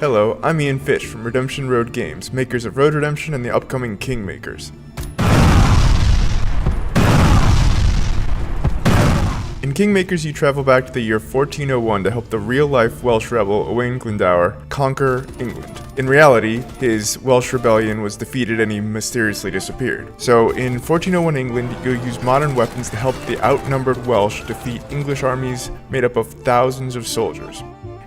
Hello, I'm Ian Fish from Redemption Road Games, makers of Road Redemption and the upcoming Kingmakers. In Kingmakers, you travel back to the year 1401 to help the real-life Welsh rebel Owain Glendower conquer England. In reality, his Welsh rebellion was defeated and he mysteriously disappeared. So in 1401 England, you use modern weapons to help the outnumbered Welsh defeat English armies made up of thousands of soldiers.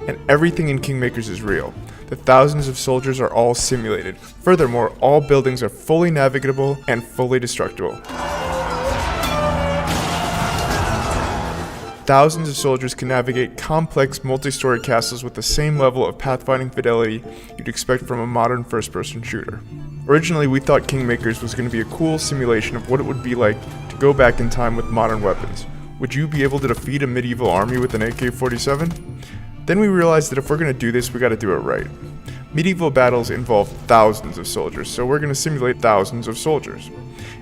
And everything in Kingmakers is real. The thousands of soldiers are all simulated. Furthermore, all buildings are fully navigable and fully destructible. Thousands of soldiers can navigate complex multi-story castles with the same level of pathfinding fidelity you'd expect from a modern first-person shooter. Originally, we thought Kingmakers was going to be a cool simulation of what it would be like to go back in time with modern weapons. Would you be able to defeat a medieval army with an AK-47? Then we realized that if we're going to do this, we got to do it right. Medieval battles involve thousands of soldiers, so we're going to simulate thousands of soldiers.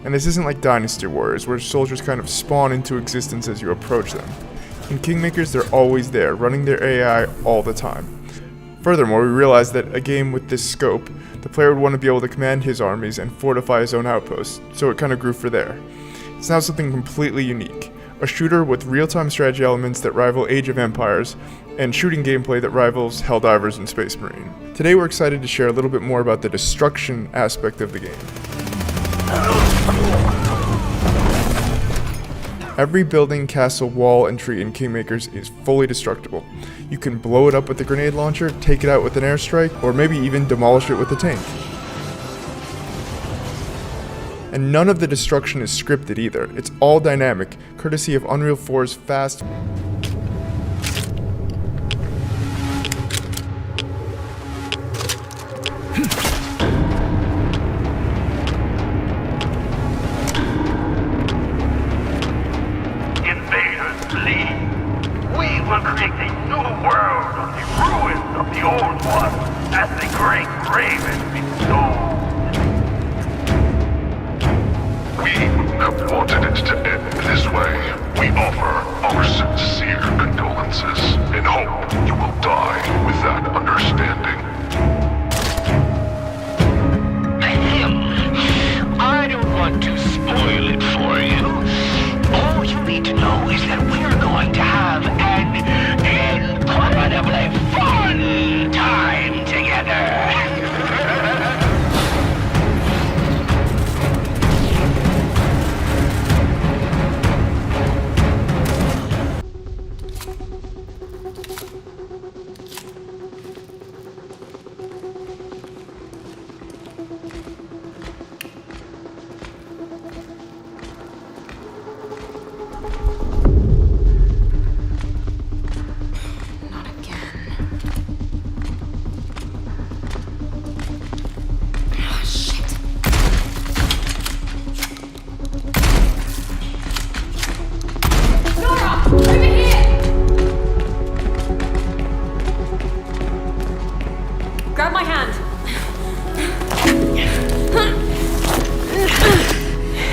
And this isn't like Dynasty Warriors, where soldiers kind of spawn into existence as you approach them. In Kingmakers, they're always there, running their AI all the time. Furthermore, we realized that a game with this scope, the player would want to be able to command his armies and fortify his own outposts, so it kind of grew for there. It's now something completely unique. A shooter with real-time strategy elements that rival Age of Empires, and shooting gameplay that rivals Helldivers and Space Marine. Today we're excited to share a little bit more about the destruction aspect of the game. Every building, castle, wall, and tree in Kingmakers is fully destructible. You can blow it up with a grenade launcher, take it out with an airstrike, or maybe even demolish it with a tank. And none of the destruction is scripted either. It's all dynamic, courtesy of Unreal 4's fast,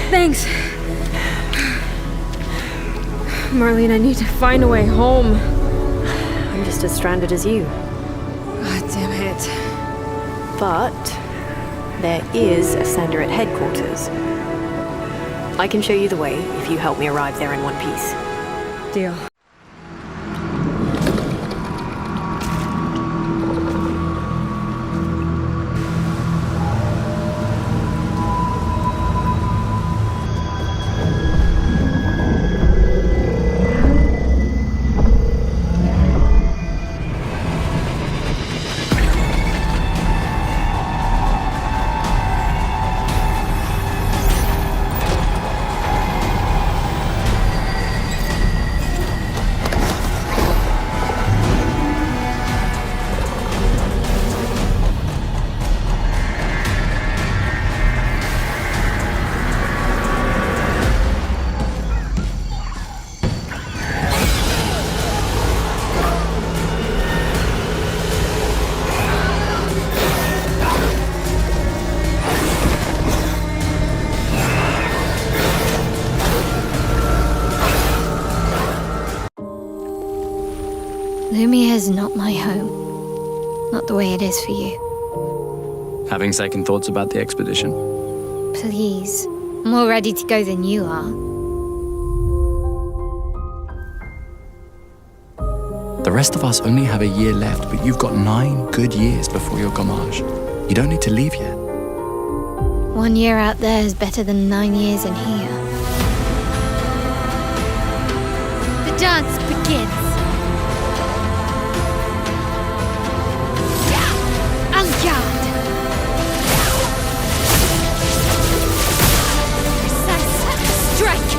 Thanks. Marlene, I need to find a way home. I'm just as stranded as you. God damn it. But there is a sender at headquarters. I can show you the way if you help me arrive there in one piece. Deal. Lumia is not my home. not the way it is for you. Having second thoughts about the expedition? Please. I'm more ready to go than you are. The rest of us only have a year left, but you've got 9 good years before your gommage. You don't need to leave yet. 1 year out there is better than 9 years in here. The dance begins. Avant-garde. Precise strike.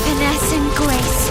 Finesse and grace.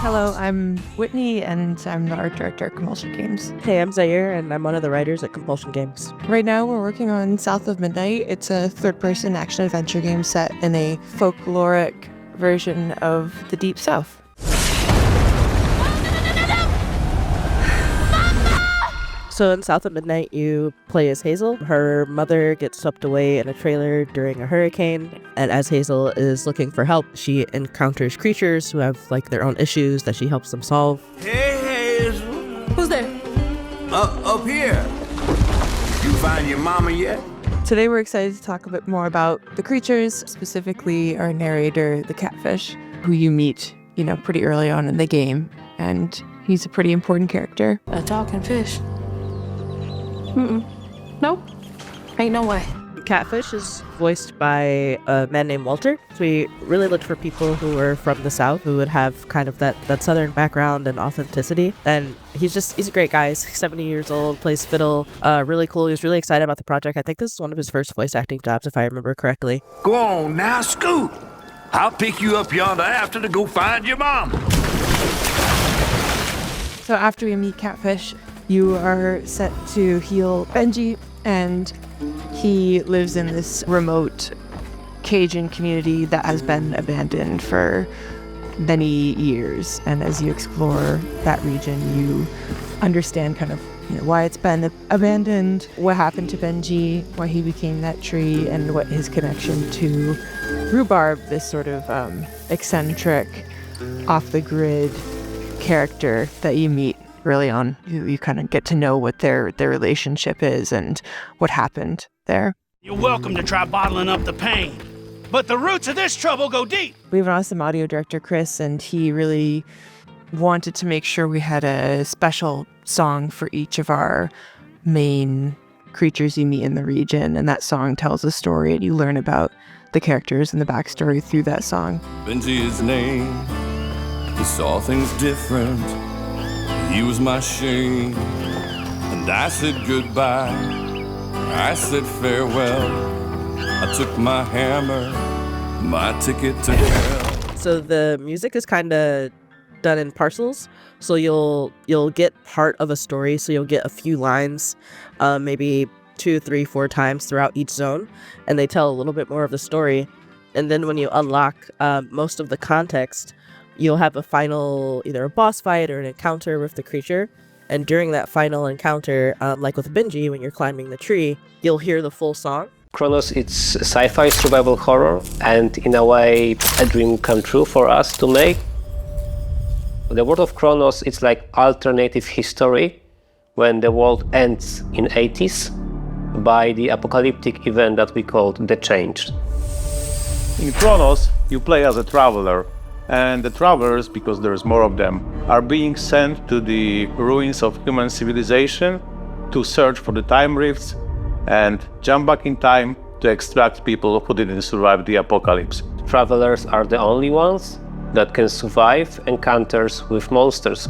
Hello, I'm Whitney, and I'm the art director at Compulsion Games. Hey, I'm Zaire, and I'm one of the writers at Compulsion Games. Right now, we're working on South of Midnight. It's a third-person action-adventure game set in a folkloric version of the Deep South. So in South of Midnight, you play as Hazel. Her mother gets swept away in a trailer during a hurricane, and as Hazel is looking for help, she encounters creatures who have like their own issues that she helps them solve. Hey, Hazel. Who's there? Up here. You find your mama yet? Today, we're excited to talk a bit more about the creatures, specifically our narrator, the catfish, who you meet, pretty early on in the game, and he's a pretty important character. A talking fish. Nope. Ain't no way. Catfish is voiced by a man named Walter. So we really looked for people who were from the South, who would have kind of that southern background and authenticity. And he's a great guy. He's 70 years old, plays fiddle, really cool. He was really excited about the project. I think this is one of his first voice acting jobs, if I remember correctly. Go on now, scoot. I'll pick you up yonder after to go find your mom. So after we meet Catfish, you are set to heal Benji, and he lives in this remote Cajun community that has been abandoned for many years. And as you explore that region, you understand kind of why it's been abandoned, what happened to Benji, why he became that tree, and what his connection to Rhubarb, this sort of eccentric, off-the-grid character that you meet early on. You kind of get to know what their relationship is and what happened there. You're welcome to try bottling up the pain. but the roots of this trouble go deep. We have an awesome audio director, Chris, and he really wanted to make sure we had a special song for each of our main creatures you meet in the region, and that song tells a story, and you learn about the characters and the backstory through that song. Benji his name, he saw things different, he was my shame, and I said goodbye, I said farewell, I took my hammer, my ticket to hell. So the music is kind of done in parcels, so you'll get part of a story, so you'll get a few lines, maybe 2, 3, 4 times throughout each zone, and they tell a little bit more of the story. And then when you unlock most of the context, you'll have a final, either a boss fight or an encounter with the creature, and during that final encounter, like with Benji, when you're climbing the tree, you'll hear the full song. Cronos, it's a sci-fi survival horror, and in a way a dream come true for us to make. The world of Cronos, it's like alternative history when the world ends in 80s by the apocalyptic event that we call the Change. In Cronos, you play as a traveler, and the travelers, because there's more of them, are being sent to the ruins of human civilization to search for the time rifts and jump back in time to extract people who didn't survive the apocalypse. Travelers are the only ones that can survive encounters with monsters.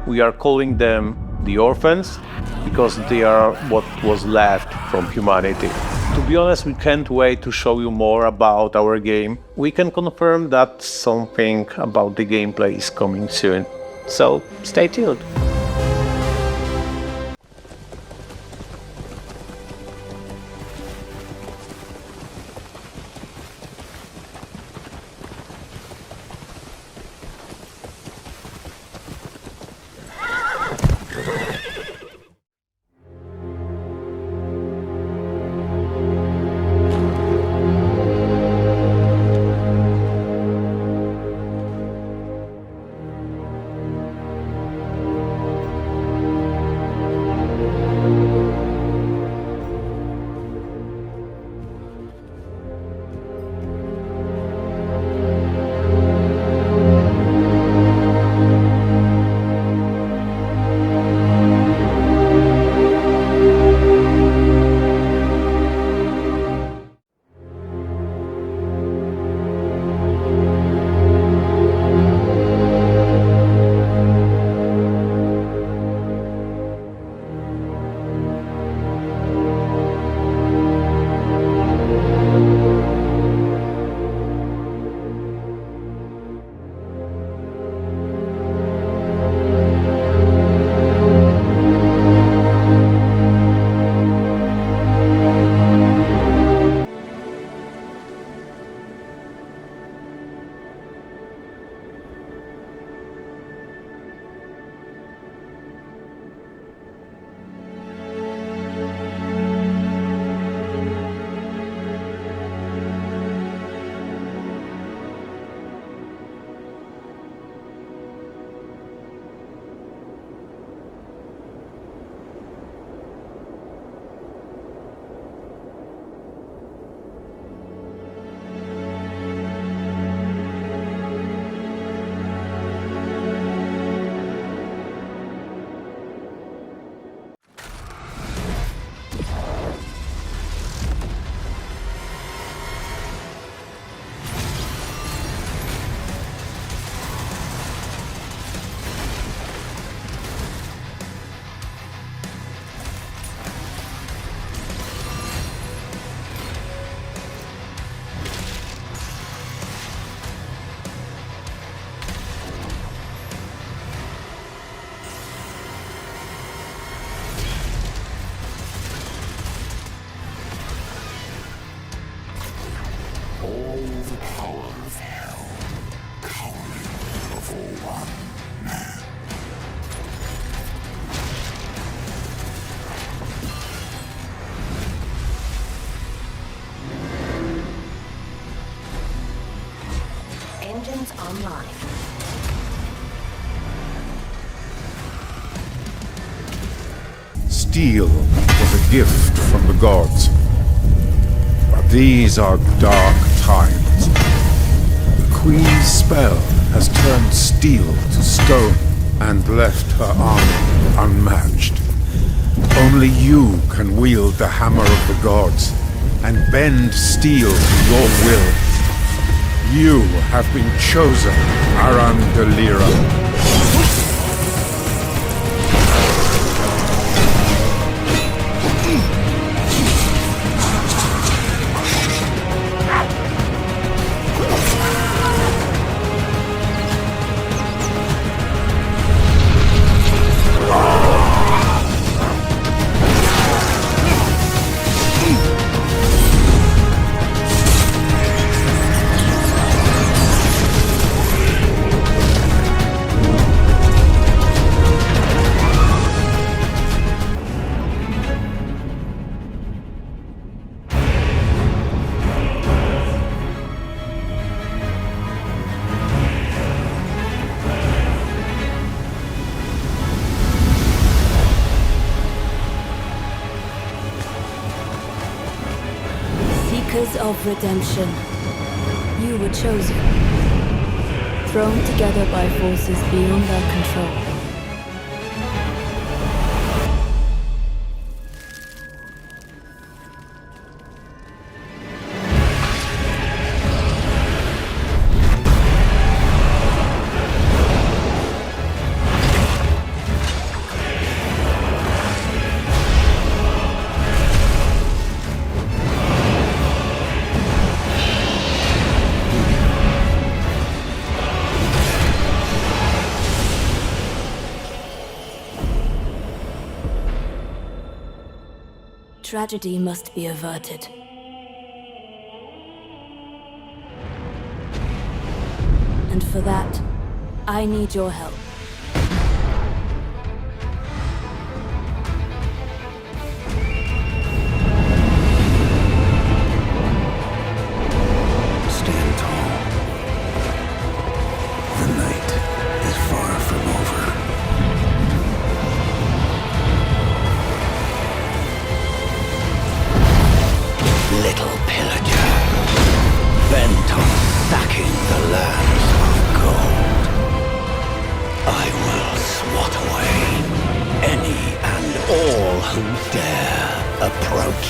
We are calling them the orphans because they are what was left from humanity. To be honest, we can't wait to show you more about our game. We can confirm that something about the gameplay is coming soon. So stay tuned. Steel was a gift from the gods. But these are dark times. The Queen's spell has turned steel to stone and left her army unmatched. Only you can wield the hammer of the gods and bend steel to your will. You have been chosen, Aran Delira. Of redemption. You were chosen. Thrown together by forces beyond our control. Tragedy must be averted. And for that, I need your help. Stand tall. The night is far from over. Little pillager, bent on stacking the lands of gold. I will swat away any and all who dare approach.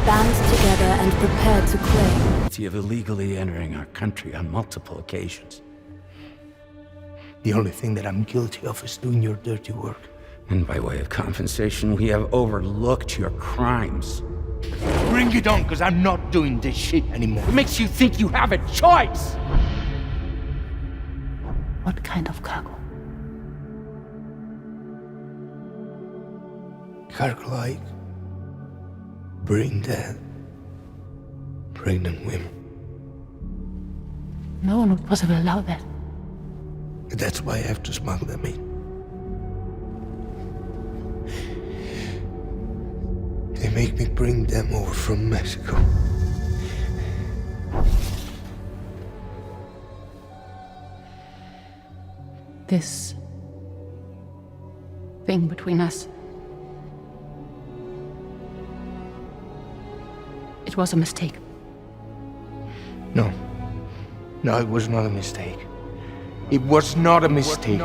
Band together and prepare to claim. Guilty of illegally entering our country on multiple occasions. The only thing that I'm guilty of is doing your dirty work. And by way of compensation, we have overlooked your crimes. Bring it on, because I'm not doing this shit anymore. What makes you think you have a choice? What kind of cargo? Cargo like brain dead, pregnant women. No one would possibly allow that. That's why I have to smuggle them in. They make me bring them over from Mexico. This thing between us. It was a mistake. No. No, it was not a mistake. It was not a mistake.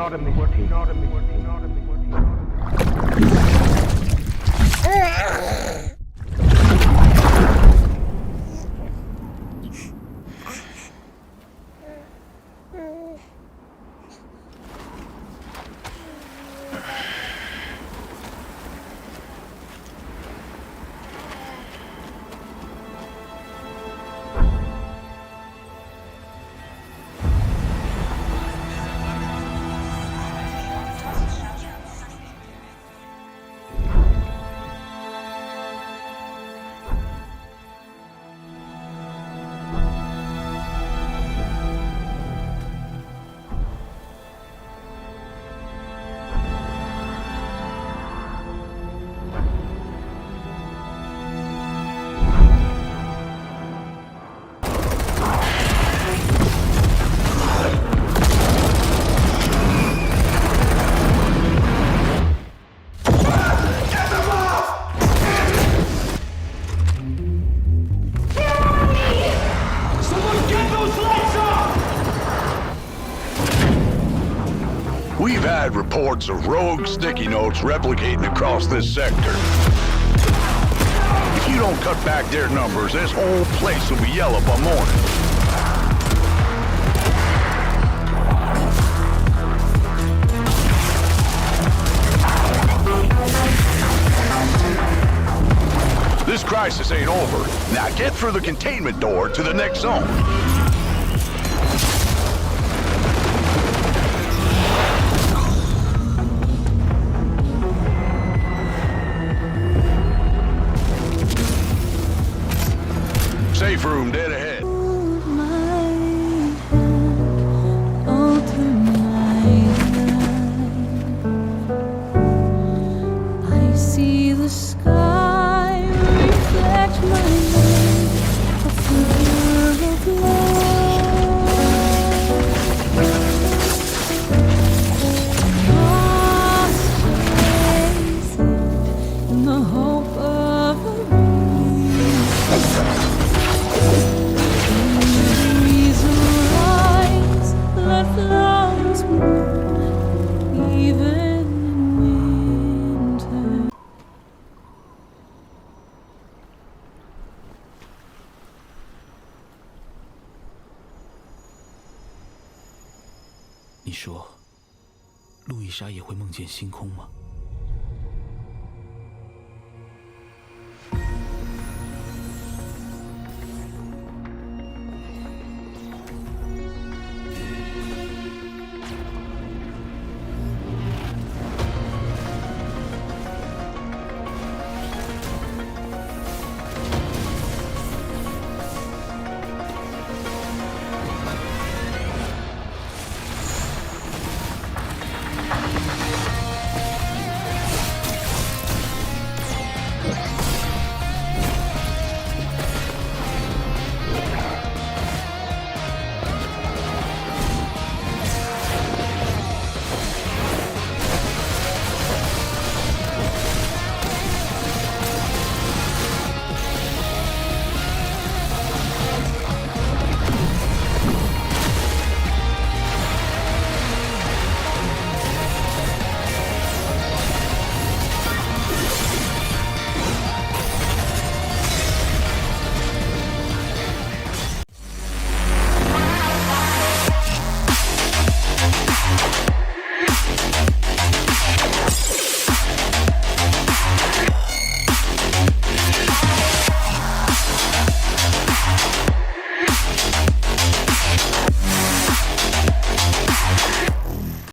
We've had reports of rogue sticky notes replicating across this sector. If you don't cut back their numbers, this whole place will be yellow by morning. This crisis ain't over. Now get through the containment door to the next zone. Safe room dead ahead. I see the sky reflect my life, a flicker of love. Lost in the hope of a breeze arise, let flowers bloom, even in winter. 你说，路易莎也会梦见星空吗？